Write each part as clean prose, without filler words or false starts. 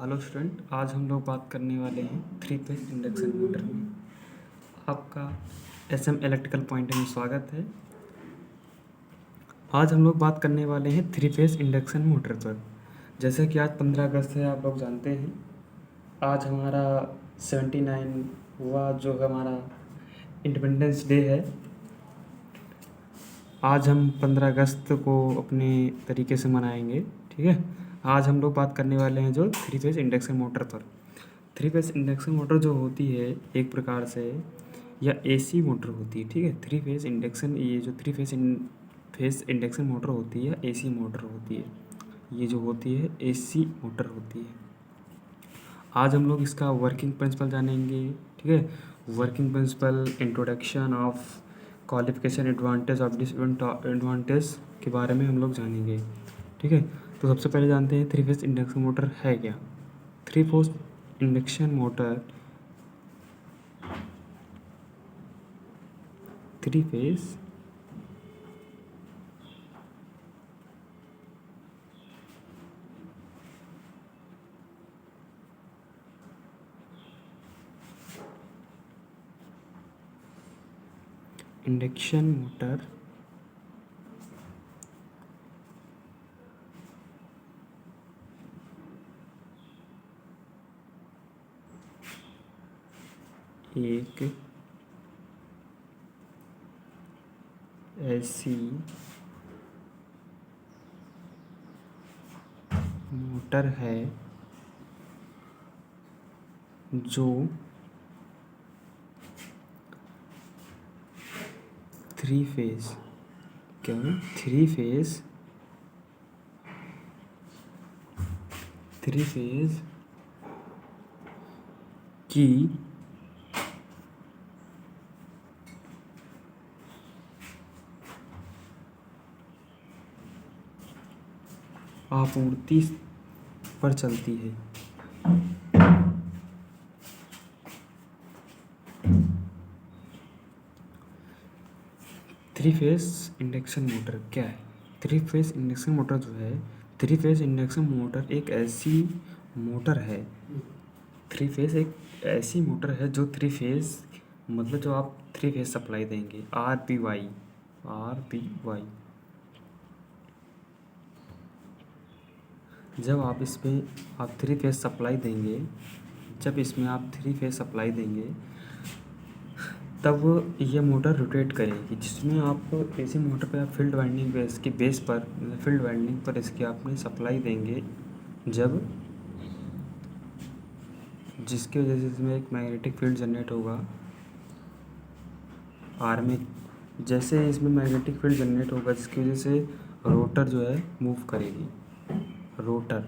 Hello student, आज हम लोग बात करने वाले हैं थ्री फेज इंडक्शन मोटर में। आपका एसएम इलेक्ट्रिकल पॉइंट में स्वागत है। आज हम लोग बात करने वाले हैं थ्री फेज इंडक्शन मोटर पर। जैसे कि आज 15 अगस्त है, आप लोग जानते हैं। आज हमारा 79 हुआ, जो हमारा इंडिपेंडेंस डे है। आज हम 15 अगस्त को अपने तरीके से मनाएंगे, ठीक है। आज हम लोग बात करने वाले हैं जो थ्री फेज इंडक्शन मोटर पर। थ्री फेज इंडक्शन मोटर जो होती है एक प्रकार से या एसी मोटर होती है, ठीक है। थ्री फेज इंडक्शन, ये जो थ्री फेज इंडक्शन मोटर होती है एसी मोटर होती है। ये जो होती है एसी मोटर होती है। आज हम लोग इसका वर्किंग प्रिंसिपल जानेंगे, ठीक है। Working principle, introduction of, qualification, advantage of disadvantage के बारे में हम लोग जानेंगे, ठीक है। तो सबसे पहले जानते हैं थ्री फेज इंडक्शन मोटर है क्या। Three phase induction motor three phase induction motor एक ऐसी मोटर है जो थ्री फेज क्या है थ्री फेज की आपूर्ति पर चलती है। थ्री फेज इंडक्शन मोटर क्या है? थ्री फेज इंडक्शन मोटर जो है, थ्री फेज इंडक्शन मोटर एक ऐसी मोटर है, थ्री फेज एक ऐसी मोटर है जो थ्री फेज, मतलब जो आप थ्री फेज सप्लाई देंगे, आर पी वाई। जब आप इसमें आप थ्री फेज सप्लाई देंगे, जब इसमें आप थ्री फेज सप्लाई देंगे तब ये मोटर रोटेट करेगी, जिसमें आप ऐसी मोटर पे आप फील्ड वाइंडिंग बेस के बेस पर, फील्ड वाइंडिंग पर इसकी आपने सप्लाई देंगे, जब जिसकी वजह से इसमें एक मैग्नेटिक फील्ड जनरेट होगा आर्मेचर। जैसे इसमें मैग्नेटिक फील्ड जनरेट होगा जिसकी वजह से रोटर जो है मूव करेगी, रोटर,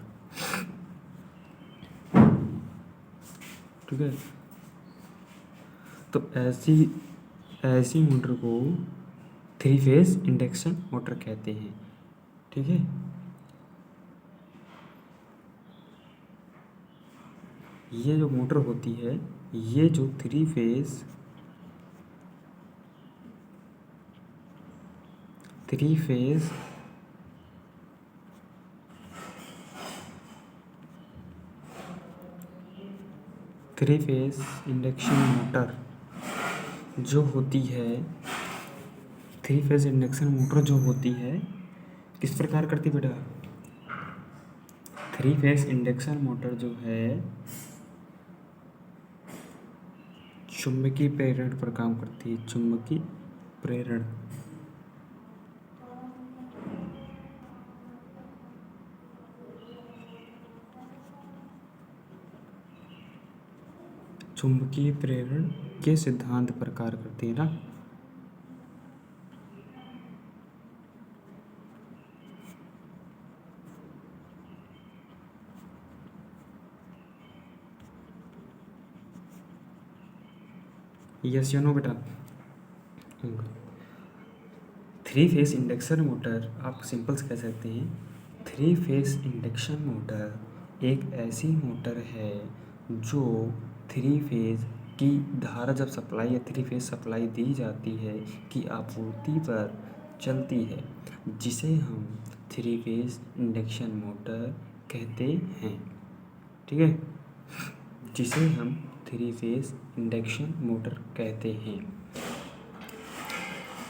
ठीक है। तो ऐसी मोटर को थ्री फेज इंडक्शन मोटर कहते हैं, ठीक है। ये जो मोटर होती है, ये जो थ्री फेज इंडक्शन मोटर जो होती है, थ्री फेज इंडक्शन मोटर जो होती है किस प्रकार करती बेटा? थ्री फेज इंडक्शन मोटर जो है चुंबकीय प्रेरण पर काम करती है, चुंबकीय प्रेरण। चुंबकीय प्रेरण के सिद्धांत पर कार्य करती है ना। यस या नो बेटा? थ्री फेज इंडक्शन मोटर आप सिंपल से कह सकते हैं, थ्री फेज इंडक्शन मोटर एक ऐसी मोटर है जो थ्री फेज की धारा जब सप्लाई या थ्री फेज सप्लाई दी जाती है की आपूर्ति पर चलती है, जिसे हम थ्री फेज इंडक्शन मोटर कहते हैं, ठीक है, जिसे हम 3 फेज इंडक्शन मोटर कहते हैं।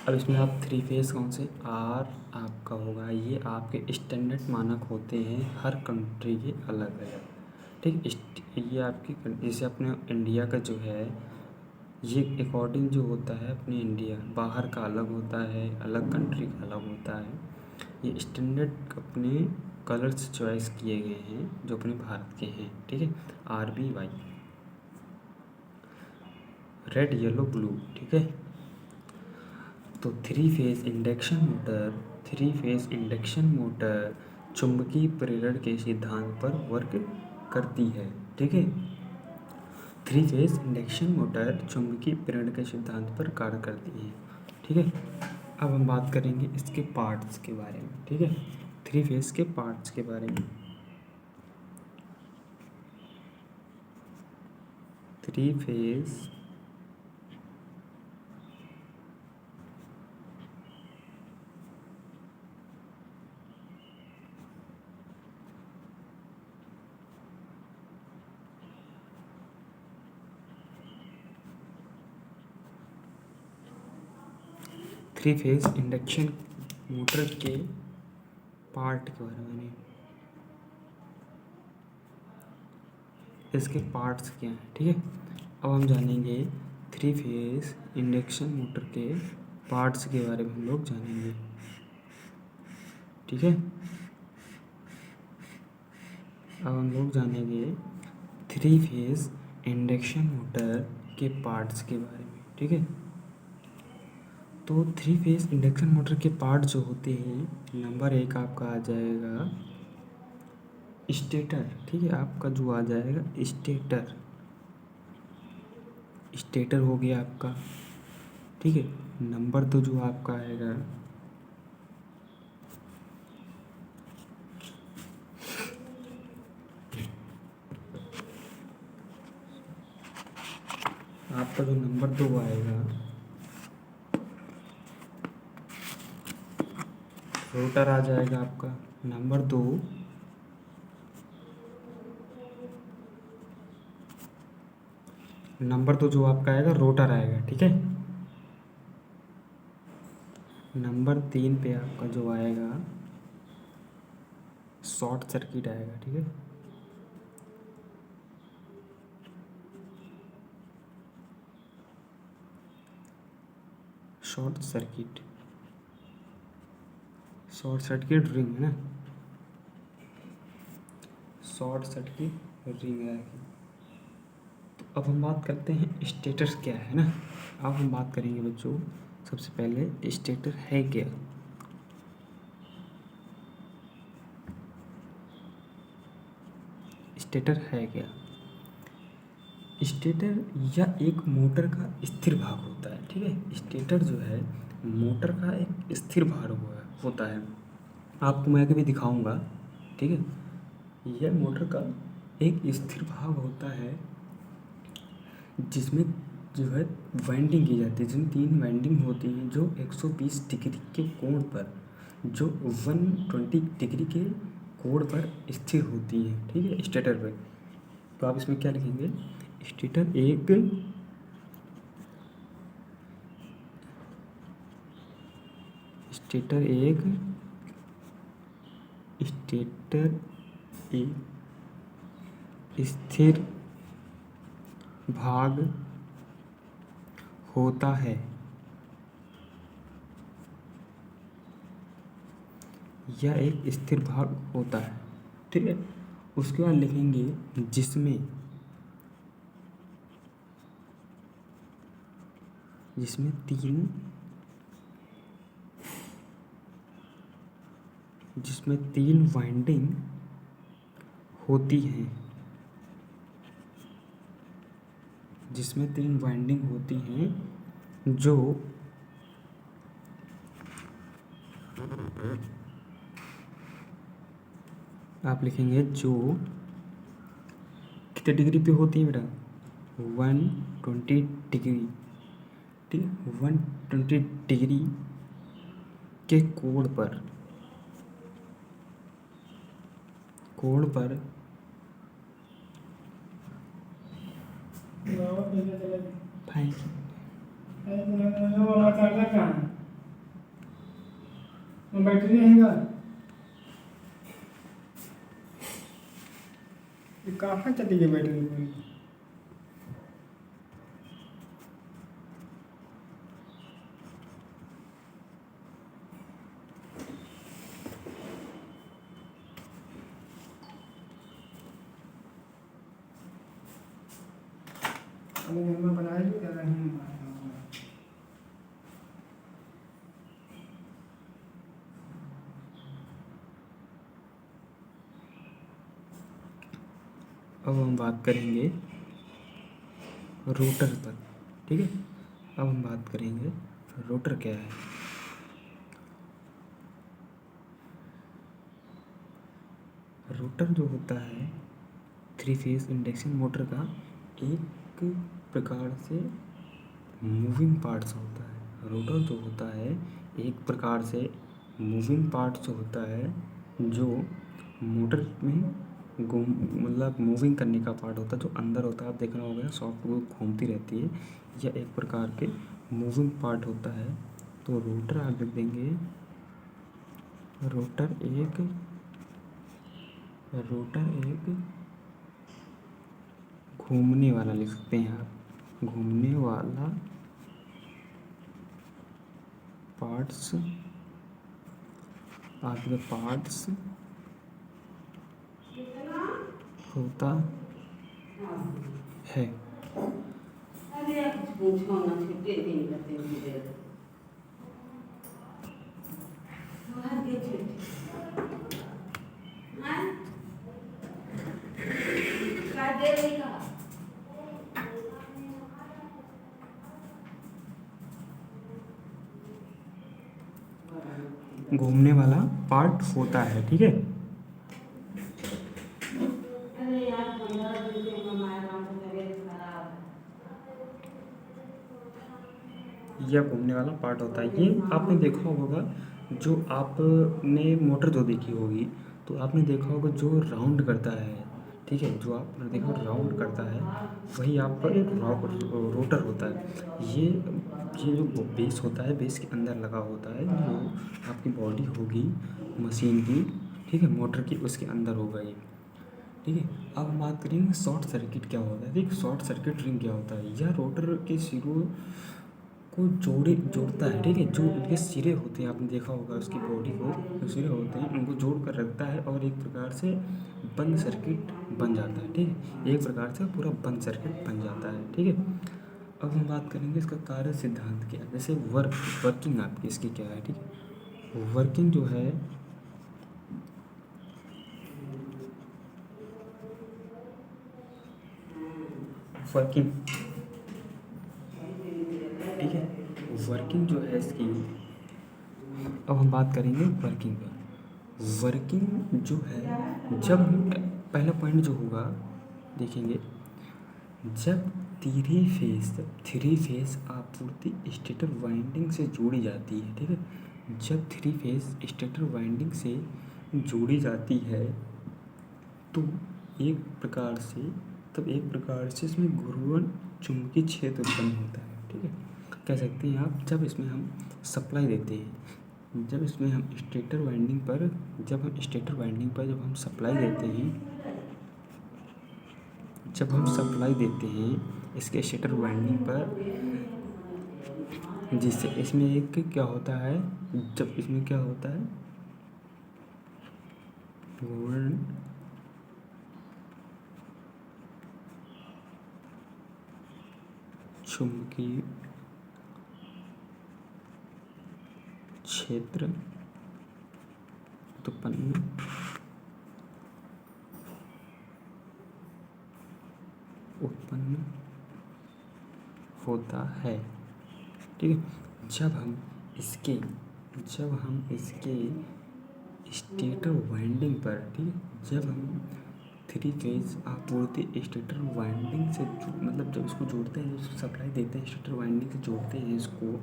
अब इसमें आप 3 फेज कौन से आर आपका होगा, ये आपके स्टैंडर्ड मानक होते हैं हर कंट्री के अलग अलग, ठीक। ये आपकी जैसे अपने इंडिया का जो है ये अकॉर्डिंग जो होता है अपने इंडिया, बाहर का अलग होता है, अलग कंट्री का अलग होता है। ये स्टैंडर्ड अपने कलर्स चॉइस किए गए हैं जो अपने भारत के हैं, ठीक है। RBY, रेड येलो ब्लू, ठीक है। तो 3 फेज इंडक्शन मोटर चुंबकीय प्रेरण के सिद्धांत पर वर्क करती है, ठीक है। 3 फेज इंडक्शन मोटर चुंबकीय प्रेरण के सिद्धांत पर कार्य करती है, ठीक है। अब हम बात करेंगे इसके पार्ट्स के बारे में, ठीक है। 3 फेज के पार्ट्स के बारे में। 3 फेज इंडक्शन मोटर के पार्ट के बारे में, इसके पार्ट्स क्या हैं, ठीक है। अब हम जानेंगे 3 फेज इंडक्शन मोटर के पार्ट्स के बारे में हम लोग जानेंगे, ठीक है। अब हम लोग जानेंगे 3 फेज इंडक्शन मोटर के पार्ट्स के बारे में, ठीक है। तो 3 फेज इंडक्शन मोटर के पार्ट जो होते हैं, नंबर 1 आपका आ जाएगा स्टेटर, ठीक है। आपका जो आ जाएगा स्टेटर हो गया आपका, ठीक है। नंबर 2 जो आपका आएगा आपका जो नंबर 2 आएगा रोटर आ जाएगा आपका। नंबर 2 जो आपका आएगा रोटर आएगा, ठीक है। नंबर 3 पे आपका जो आएगा शॉर्ट सर्किट आएगा, ठीक है। शॉर्ट सर्किट रिंग है ना, शॉर्ट सर्किट रिंग आएगी। तो अब हम बात करते हैं स्टेटस क्या है ना। अब हम बात करेंगे बच्चों, सबसे पहले स्टेटर है क्या। स्टेटर है क्या, स्टेटर या एक मोटर का स्थिर भाग होता है, ठीक है। स्टेटर जो है मोटर का एक स्थिर भाग होता है, आपको मैं कभी दिखाऊंगा, ठीक है। यह मोटर का एक स्थिर भाग होता है जिसमें जो है वाइंडिंग की जाती है, जिसमें 3 वाइंडिंग होती हैं जो 120 डिग्री के कोण पर, जो 120 डिग्री के कोण पर स्थिर होती है, ठीक है, स्टेटर पे। तो आप इसमें क्या लिखेंगे, स्टेटर एक स्टेटर एक स्थिर भाग होता है, यह एक स्थिर भाग होता है, ठीक है। उसके बाद लिखेंगे जिसमें 3 वाइंडिंग होती हैं, जो आप लिखेंगे जो कितने डिग्री पे होती है बेटा, 120 डिग्री, ठीक है। 120 डिग्री के कोण पर भाई बैटरी रहेगा कहाँ चली गई बैटरी पूरी। अभी घर में बनाया जो क्या नहीं अब हम बात करेंगे रोटर पर, ठीक है। अब हम बात करेंगे रोटर क्या है। रोटर जो होता है 3 फेज इंडक्शन मोटर का एक प्रकार से मूविंग पार्ट्स होता है। रोटर जो होता है एक प्रकार से मूविंग पार्ट्स होता है जो मोटर में मतलब मूविंग करने का पार्ट होता है, जो अंदर होता है। आप देखना होगा सॉफ्ट वो घूमती रहती है, यह एक प्रकार के मूविंग पार्ट होता है। तो रोटर आप लिख देंगे, रोटर एक घूमने वाला लिख सकते हैं आप, घूमने वाला पार्ट्स, आपके पार्ट्स होता है। घूमने वाला पार्ट होता है, ठीक है। यह घूमने वाला पार्ट होता है। ये आपने देखा होगा, जो आपने मोटर जो देखी होगी तो आपने देखा होगा जो राउंड करता है, ठीक है, जो आपने देखा राउंड करता है वही आप पर रोटर होता है। ये जो बेस होता है, बेस के अंदर लगा होता है, जो आपकी बॉडी होगी मशीन की, ठीक है, मोटर की, उसके अंदर होगा ये, ठीक है। अब हम बात करेंगे शॉर्ट सर्किट क्या होता है। देखिए शॉर्ट सर्किट रिंग क्या होता है, यह रोटर के सिरों को जोड़ता है, ठीक है। जो उनके सिरे होते हैं, आपने देखा होगा उसकी बॉडी को, जो सिरे होते हैं उनको जोड़ कर रखता है और एक प्रकार से बंद सर्किट बन जाता है, ठीक है। एक प्रकार से पूरा बंद सर्किट बन जाता है, ठीक है। अब हम बात करेंगे इसका कार्य सिद्धांत क्या है। जैसे वर्किंग आपकी इसकी क्या है, ठीक है। वर्किंग जो है वर्किंग, ठीक है, वर्किंग जो है इसकी, अब हम बात करेंगे वर्किंग पर। वर्किंग जो है, जब पहला पॉइंट जो होगा देखेंगे, जब थ्री फेस आपूर्ति स्टेटर वाइंडिंग से जोड़ी जाती है, ठीक है। जब 3 फेस स्टेटर वाइंडिंग से जोड़ी जाती है तो एक प्रकार से इसमें घूर्णन चुंबकीय क्षेत्र उत्पन्न होता है, ठीक है। कह सकते हैं आप, जब इसमें हम सप्लाई देते हैं, जब हम स्टेटर वाइंडिंग पर जब हम सप्लाई देते हैं इसके स्टेटर वाइंडिंग पर, जिससे इसमें एक क्या होता है, जब इसमें क्या होता है घूर्णन चुंबकीय क्षेत्र उत्पन्न होता है, ठीक है। जब हम इसके स्टेटर वाइंडिंग पर, ठीक है, जब हम 3 फेज आपूर्ति स्टेटर वाइंडिंग से मतलब जब इसको जोड़ते हैं, इसको सप्लाई देते हैं, स्टेटर वाइंडिंग से जोड़ते हैं इसको,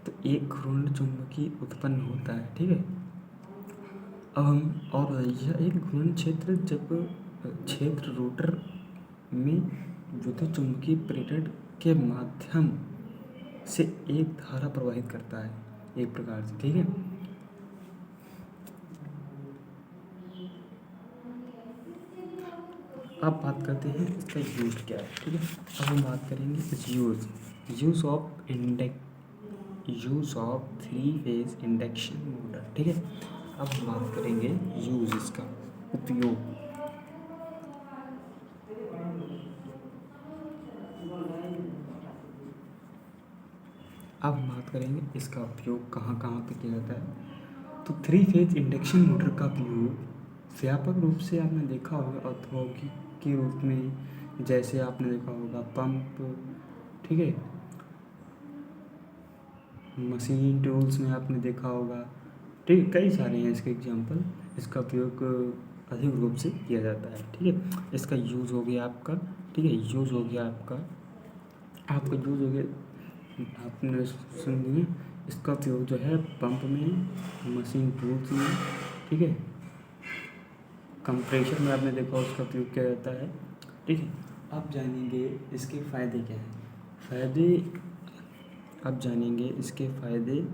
तो एक घूर्णन चुंबकीय उत्पन्न होता है, ठीक है। अब हम और यह एक घूर्णन क्षेत्र रोटर में विद्युत चुम्बकीय प्रेरण के माध्यम से एक धारा प्रवाहित करता है, एक प्रकार से, ठीक है। अब बात करते हैं इसका यूज क्या है, ठीक है। अब हम बात करेंगे इस use of three phase induction motor, ठीक है। अब हम बात करेंगे यूज, इसका उपयोग। अब हम बात करेंगे इसका उपयोग कहाँ कहाँ पे किया जाता है। तो थ्री फेज इंडक्शन मोटर का उपयोग व्यापक रूप से आपने देखा होगा औद्योगिक के रूप में, जैसे आपने देखा होगा पंप, ठीक है, मशीन टूल्स में आपने देखा होगा, ठीक है, कई सारे हैं इसके एग्जांपल। इसका उपयोग अधिक रूप से किया जाता है, ठीक है। इसका यूज़ हो गया आपका, ठीक है, यूज़ हो गया आपका यूज़ हो गया, आपने सुन लिए। इसका उपयोग जो है पंप में, मशीन टूल्स में, ठीक है, कंप्रेशर में आपने देखा उसका उपयोग किया जाता है, ठीक है। अब जानेंगे इसके फ़ायदे क्या हैं। अब जानेंगे इसके फ़ायदे।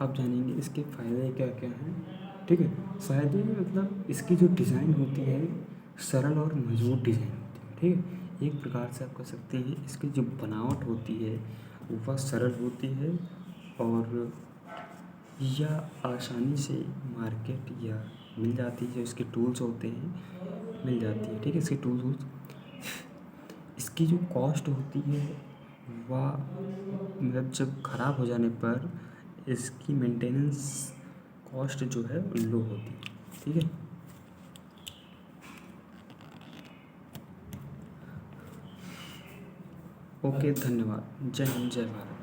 अब जानेंगे इसके फ़ायदे क्या क्या हैं, ठीक है। फ़ायदे मतलब इसकी जो डिज़ाइन होती है सरल और मजबूत डिज़ाइन होती है, ठीक है। एक प्रकार से आप कह सकते हैं इसकी जो बनावट होती है वह सरल होती है और यह आसानी से मार्केट या मिल जाती है, जो इसके टूल्स होते हैं मिल जाती है, ठीक है। इसके टूल्स, इसकी जो कॉस्ट होती है वह मतलब जब ख़राब हो जाने पर इसकी मेंटेनेंस कॉस्ट जो है लो होती है, ठीक है। ओके, धन्यवाद। जय हिंद, जय भारत।